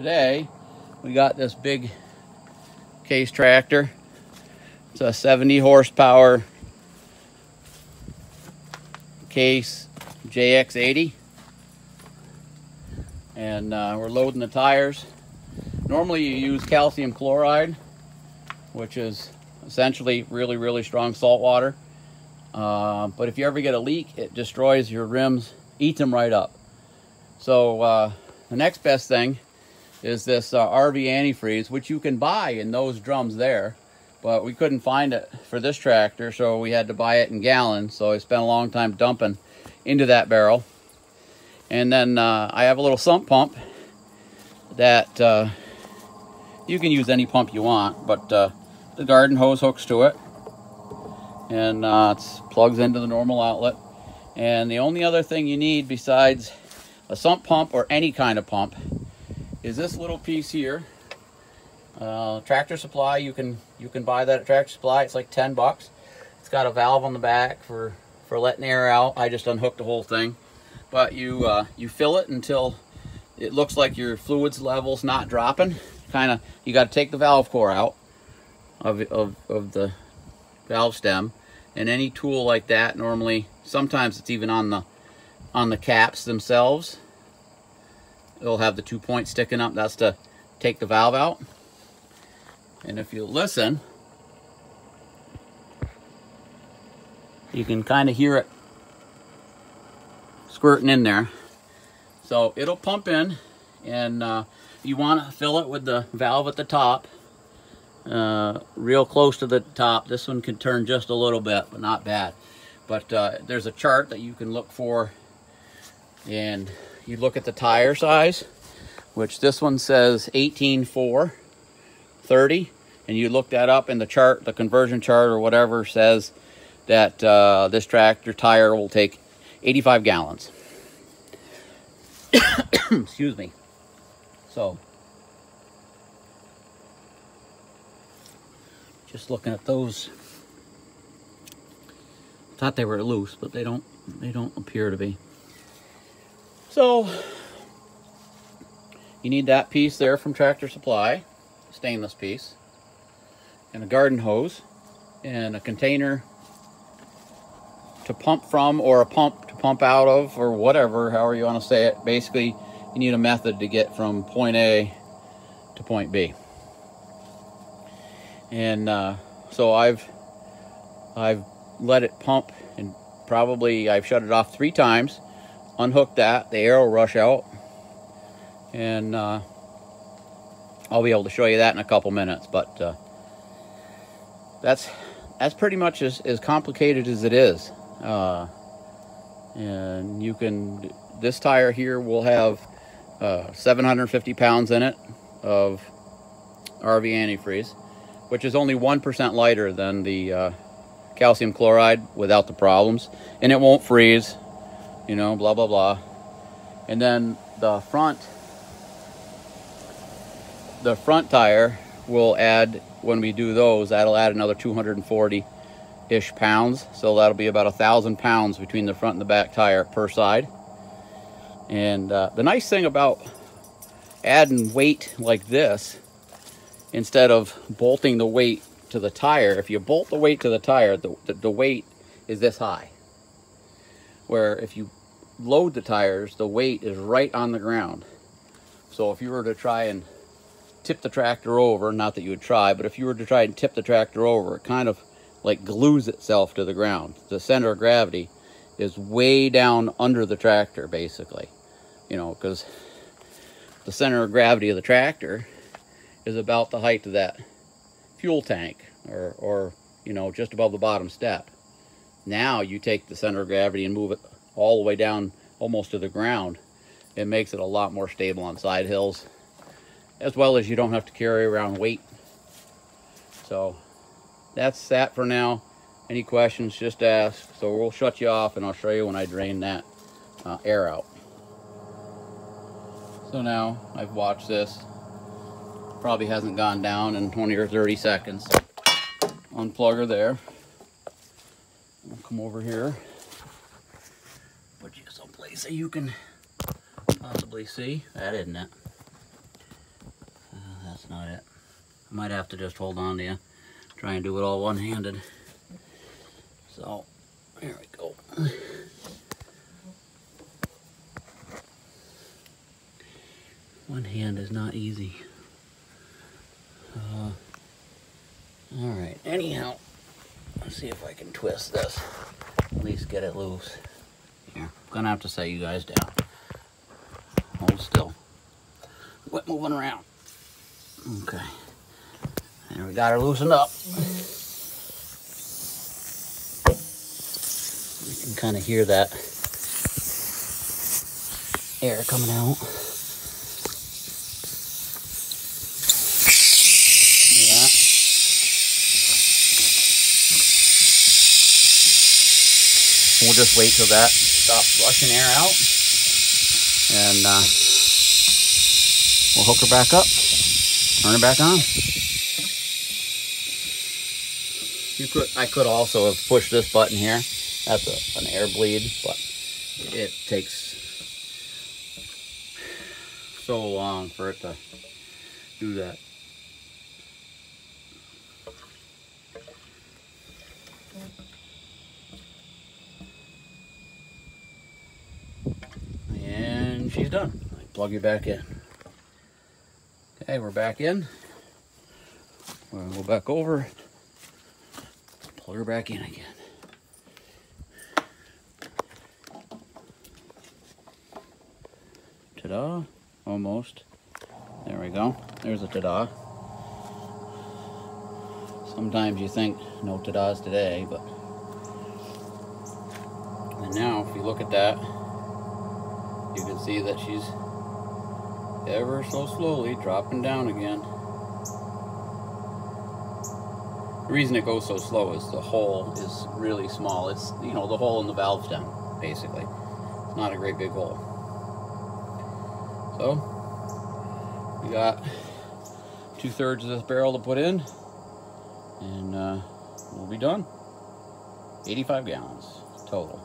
today we got this big case tractor. It's a 70 horsepower case JX80, and we're loading the tires. Normally you use calcium chloride, which is essentially really strong salt water, but if you ever get a leak, it destroys your rims, eats them right up. So the next best thing is this RV antifreeze, which you can buy in those drums there, but we couldn't find it for this tractor, so we had to buy it in gallons. So I spent a long time dumping into that barrel. And then I have a little sump pump that you can use any pump you want, but the garden hose hooks to it, and it plugs into the normal outlet. And the only other thing you need besides a sump pump or any kind of pump is this little piece here. Tractor Supply, you can buy that at Tractor Supply. It's like 10 bucks. It's got a valve on the back for letting air out. I just unhooked the whole thing. But you fill it until it looks like your fluids level's not dropping. You got to take the valve core out of the valve stem, and any tool like that, normally, sometimes it's even on the caps themselves. It'll have the 2 points sticking up. That's to take the valve out. And if you listen, you can kind of hear it squirting in there. So it'll pump in, and you want to fill it with the valve at the top, real close to the top. This one can turn just a little bit, but not bad. But there's a chart that you can look for, and you look at the tire size, which this one says 18/4/30, and you look that up in the chart, the conversion chart or whatever says that this tractor tire will take 85 gallons. Excuse me. So, just looking at those, thought they were loose, but they don't appear to be. So you need that piece there from Tractor Supply, stainless piece, and a garden hose, and a container to pump from, or a pump to pump out of, or whatever, however you want to say it. Basically, you need a method to get from point A to point B. And so I've let it pump, and probably I've shut it off 3 times, unhooked that, the air will rush out, and I'll be able to show you that in a couple minutes. But that's pretty much as complicated as it is. And you can, this tire here will have 750 pounds in it of RV antifreeze, which is only 1% lighter than the calcium chloride without the problems, and it won't freeze, you know, blah blah blah. And then the front tire will add, when we do those, that'll add another 240-ish pounds, so that'll be about 1,000 pounds between the front and the back tire per side. And the nice thing about adding weight like this, instead of bolting the weight to the tire, if you bolt the weight to the tire, the weight is this high. Where if you load the tires, the weight is right on the ground. So if you were to try and tip the tractor over, not that you would try, but if you were to try and tip the tractor over, it kind of like glues itself to the ground. The center of gravity is way down under the tractor, basically. You know, because the center of gravity of the tractor is about the height of that fuel tank, or you know, just above the bottom step. Now you take the center of gravity and move it all the way down almost to the ground. It makes it a lot more stable on side hills, as well as you don't have to carry around weight. So that's that for now. Any questions, just ask. So we'll shut you off, and I'll show you when I drain that air out. So now I've watched this. Probably hasn't gone down in 20 or 30 seconds. Unplug her there. I'll come over here. Put you someplace so you can possibly see. That isn't it. that's not it. I might have to just hold on to you. Try and do it all one-handed. So, there we go. One hand is not easy. Alright, anyhow, let's see if I can twist this. At least get it loose. Here, I'm gonna have to set you guys down. Hold still. Quit moving around. Okay. And we got her loosened up. You can kind of hear that air coming out. Yeah. We'll just wait till that stops flushing air out, and we'll hook her back up, turn her back on. I could also have pushed this button here. That's an air bleed, but it takes so long for it to do that. And she's done. Plug you back in. Okay, we're back in. We're gonna go back over. Plug her back in again. Ta-da, almost. There we go. There's a ta-da. Sometimes you think no ta-das today, but... And now, if you look at that, you can see that she's ever so slowly dropping down again. The reason it goes so slow is the hole is really small. It's, you know, the hole in the valve stem, basically. It's not a great big hole. So, we got 2/3 of this barrel to put in, and we'll be done. 85 gallons total.